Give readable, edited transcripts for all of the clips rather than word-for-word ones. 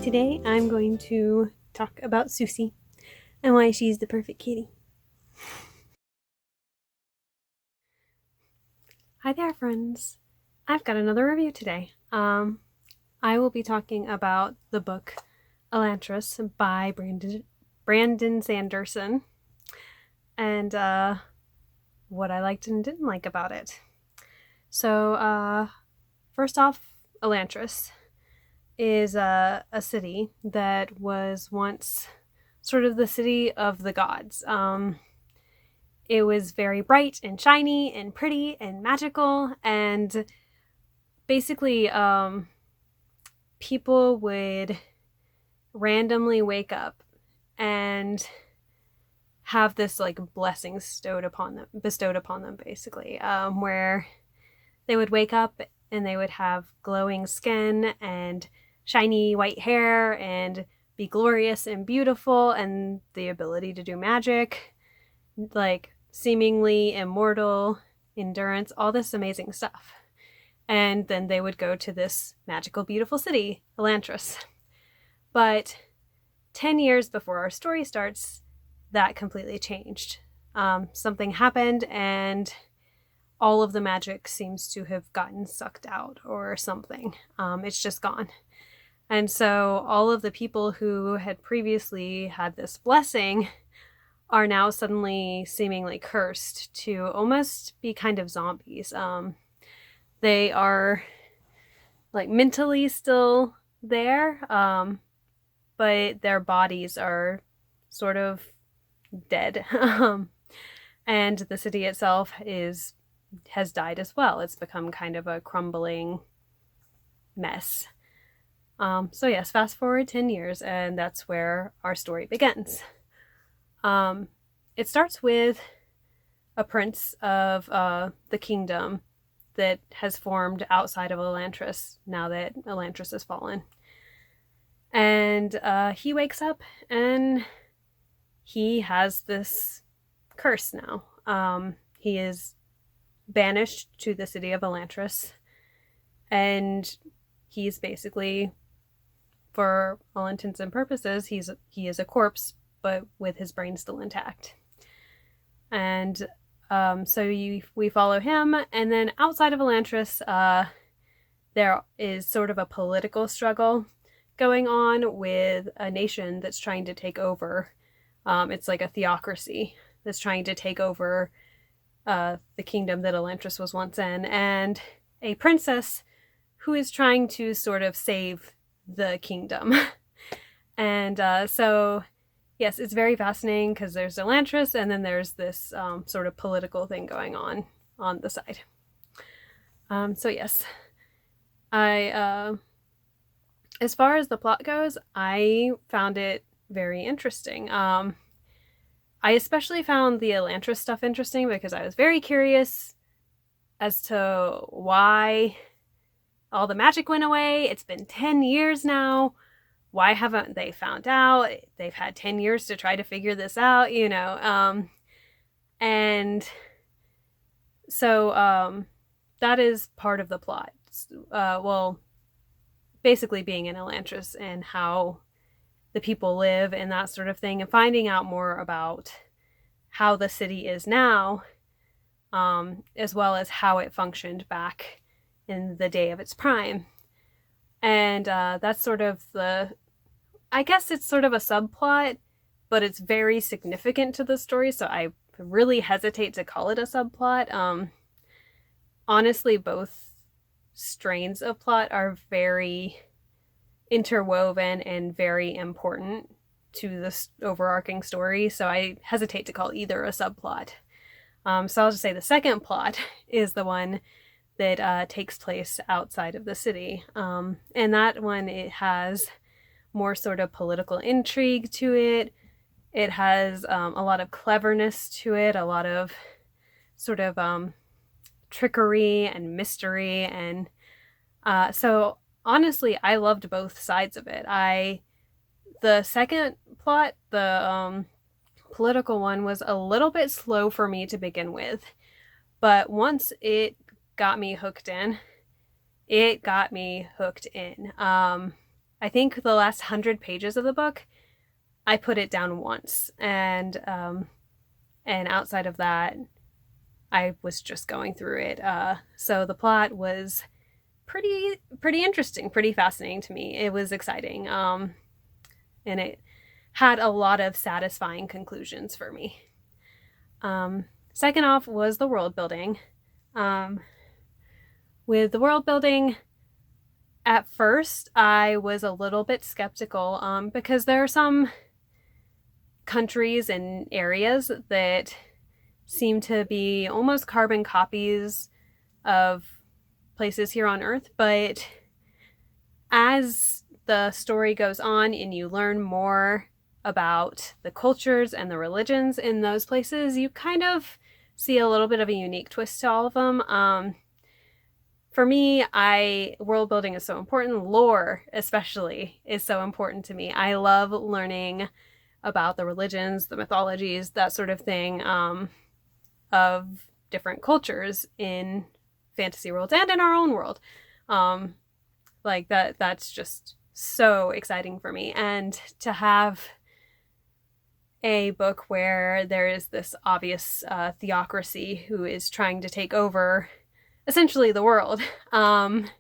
Today I'm going to talk about Susie and why she's the perfect kitty. Hi there, friends. I've got another review today. I will be talking about the book Elantris by Brandon Sanderson and what I liked and didn't like about it. So, first off, Elantris is a city that was once sort of the city of the gods. It was very bright and shiny and pretty and magical, and basically people would randomly wake up and have this like blessing bestowed upon them basically, where they would wake up and they would have glowing skin and shiny white hair and be glorious and beautiful and the ability to do magic, like seemingly immortal, endurance, all this amazing stuff. And then they would go to this magical, beautiful city, Elantris. But 10 years before our story starts, that completely changed. Something happened and all of the magic seems to have gotten sucked out or something. It's just gone. And so all of the people who had previously had this blessing are now suddenly seemingly cursed to almost be kind of zombies. They are like mentally still there, but their bodies are sort of dead. And the city itself has died as well. It's become kind of a crumbling mess. So yes, fast forward 10 years, and that's where our story begins. It starts with a prince of the kingdom that has formed outside of Elantris now that Elantris has fallen. And he wakes up and he has this curse now. He is banished to the city of Elantris, and he's basically, for all intents and purposes, he is a corpse, but with his brain still intact. And so we follow him, and then outside of Elantris, there is sort of a political struggle going on with a nation that's trying to take over. It's like a theocracy that's trying to take over the kingdom that Elantris was once in, and a princess who is trying to sort of save the kingdom. And so, yes, it's very fascinating because there's Elantris and then there's this sort of political thing going on the side. So yes, I as far as the plot goes, I found it very interesting. I especially found the Elantris stuff interesting because I was very curious as to why all the magic went away. It's been 10 years now. Why haven't they found out? They've had 10 years to try to figure this out, you know. And so that is part of the plot. Well, basically being in Elantris and how the people live and that sort of thing, and finding out more about how the city is now, as well as how it functioned back in the day of its prime. And that's sort of I guess it's sort of a subplot, but it's very significant to the story, so I really hesitate to call it a subplot. Honestly, both strains of plot are very interwoven and very important to this overarching story, so I hesitate to call either a subplot. So I'll just say the second plot is the one that takes place outside of the city. And that one, it has more sort of political intrigue to it. It has a lot of cleverness to it, a lot of sort of trickery and mystery. And so honestly, I loved both sides of it. The second plot, the political one, was a little bit slow for me to begin with. But once it got me hooked in, it got me hooked in. I think the last 100 pages of the book, I put it down once, and outside of that, I was just going through it. So the plot was pretty interesting, pretty fascinating to me. It was exciting, and it had a lot of satisfying conclusions for me. Second off was the world building. With the world building, at first I was a little bit skeptical because there are some countries and areas that seem to be almost carbon copies of places here on Earth, but as the story goes on and you learn more about the cultures and the religions in those places, you kind of see a little bit of a unique twist to all of them. For me, world building is so important. Lore, especially, is so important to me. I love learning about the religions, the mythologies, that sort of thing, of different cultures in fantasy worlds and in our own world. Like that's just so exciting for me. And to have a book where there is this obvious theocracy who is trying to take over essentially the world, and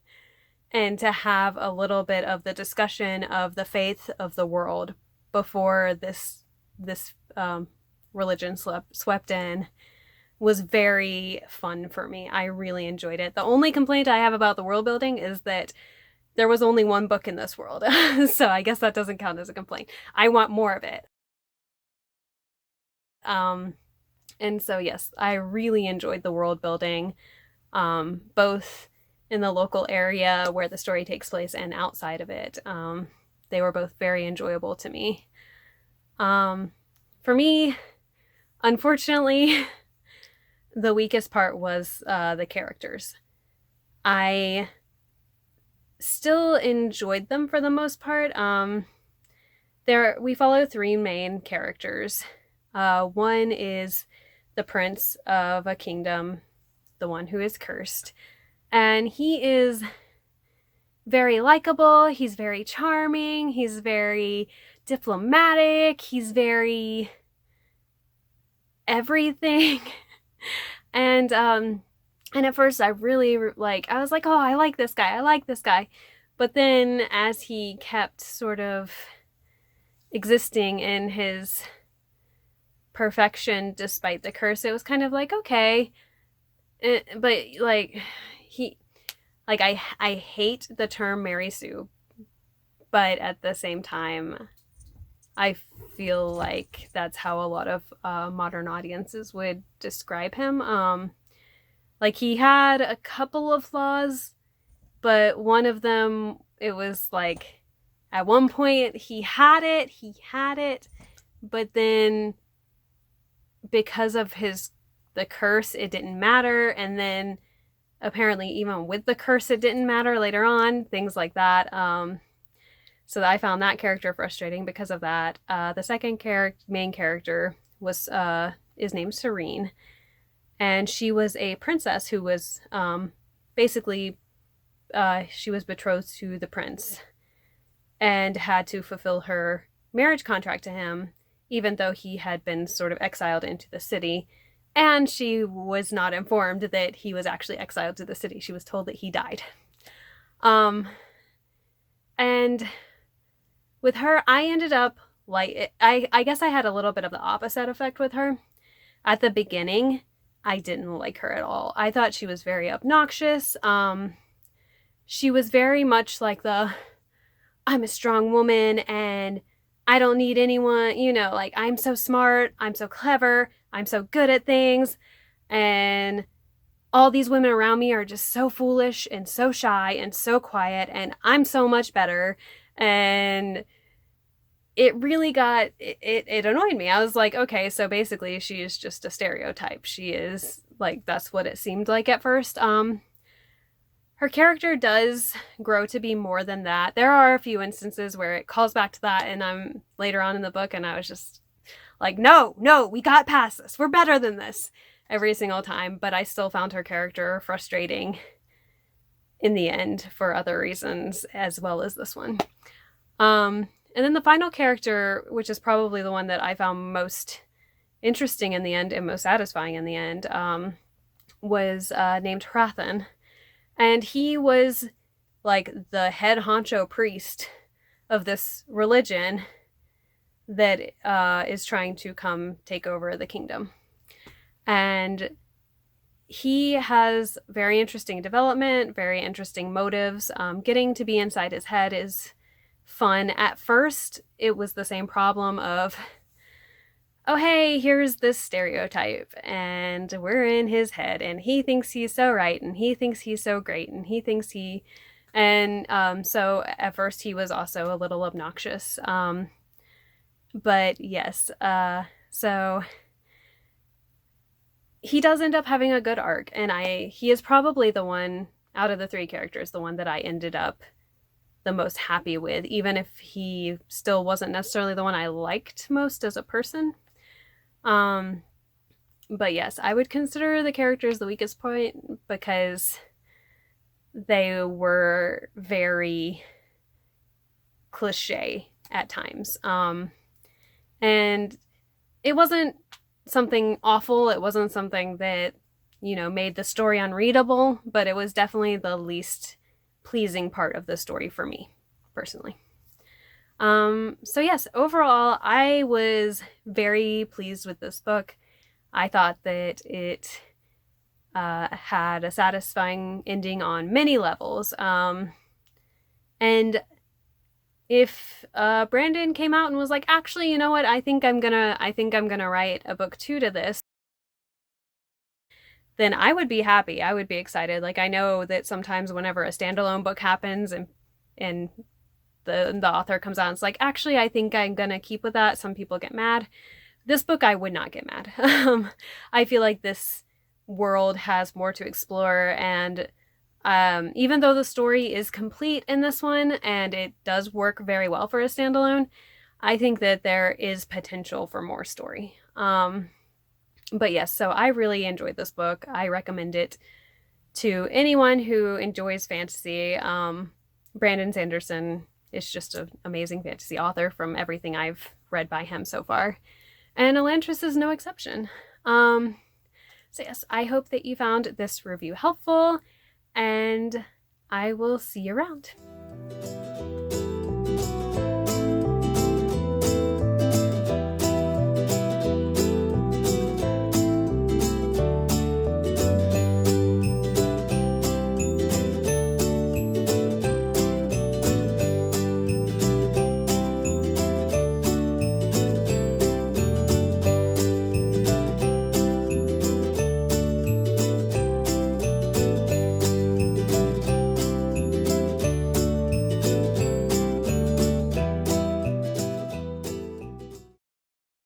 to have a little bit of the discussion of the faith of the world before this religion swept in was very fun for me. I really enjoyed it. The only complaint I have about the world building is that there was only one book in this world. So I guess that doesn't count as a complaint. I want more of it. And so yes, I really enjoyed the world building, both in the local area where the story takes place and outside of it. They were both very enjoyable to me. For me, unfortunately, the weakest part was the characters. I still enjoyed them for the most part. We follow three main characters. One is the prince of a kingdom, the one who is cursed. And he is very likable, he's very charming, he's very diplomatic, he's very everything. And at first I really I was like, oh, I like this guy. But then as he kept sort of existing in his perfection despite the curse, it was kind of like, okay. But I hate the term Mary Sue, but at the same time, I feel like that's how a lot of modern audiences would describe him. He had a couple of flaws, but one of them, it was like, at one point he had it, but then because of the curse, it didn't matter, and then apparently even with the curse it didn't matter later on, things like that. So I found that character frustrating because of that. The second main character is named Serene, and she was a princess who was basically she was betrothed to the prince and had to fulfill her marriage contract to him, even though he had been sort of exiled into the city. And she was not informed that he was actually exiled to the city. She was told that he died. And with her, I ended up I guess I had a little bit of the opposite effect with her. At the beginning, I didn't like her at all. I thought she was very obnoxious. She was very much like I'm a strong woman and I don't need anyone, I'm so smart, I'm so clever, I'm so good at things, and all these women around me are just so foolish and so shy and so quiet, and I'm so much better. And it really it annoyed me. I was like, okay, so basically she is just a stereotype. She is that's what it seemed like at first. Her character does grow to be more than that. There are a few instances where it calls back to that, and I'm later on in the book, and I was just like, no, we got past this. We're better than this every single time. But I still found her character frustrating in the end for other reasons as well as this one. And then the final character, which is probably the one that I found most interesting in the end and most satisfying in the end, was named Hrathen. And he was like the head honcho priest of this religion that is trying to come take over the kingdom. And he has very interesting development, very interesting motives. Getting to be inside his head is fun. At first, it was the same problem of, oh, hey, here's this stereotype, and we're in his head, and he thinks he's so right, and he thinks he's so great, and he thinks he... And so at first he was also a little obnoxious. But yes, so he does end up having a good arc, and he is probably the one out of the three characters, the one that I ended up the most happy with, even if he still wasn't necessarily the one I liked most as a person. But yes, I would consider the characters the weakest point because they were very cliche at times. And it wasn't something awful. It wasn't something that, made the story unreadable, but it was definitely the least pleasing part of the story for me, personally. So yes, overall, I was very pleased with this book. I thought that it had a satisfying ending on many levels. And if Brandon came out and was like, actually, you know what, I think I'm gonna write a book 2 to this, then I would be happy. I would be excited. Like, I know that sometimes whenever a standalone book happens and the author comes out and it's like, actually, I think I'm gonna keep with that, some people get mad. This book, I would not get mad. I feel like this world has more to explore, and even though the story is complete in this one and it does work very well for a standalone, I think that there is potential for more story. But yes, so I really enjoyed this book. I recommend it to anyone who enjoys fantasy. Brandon Sanderson is just an amazing fantasy author from everything I've read by him so far. And Elantris is no exception. So yes, I hope that you found this review helpful, and I will see you around.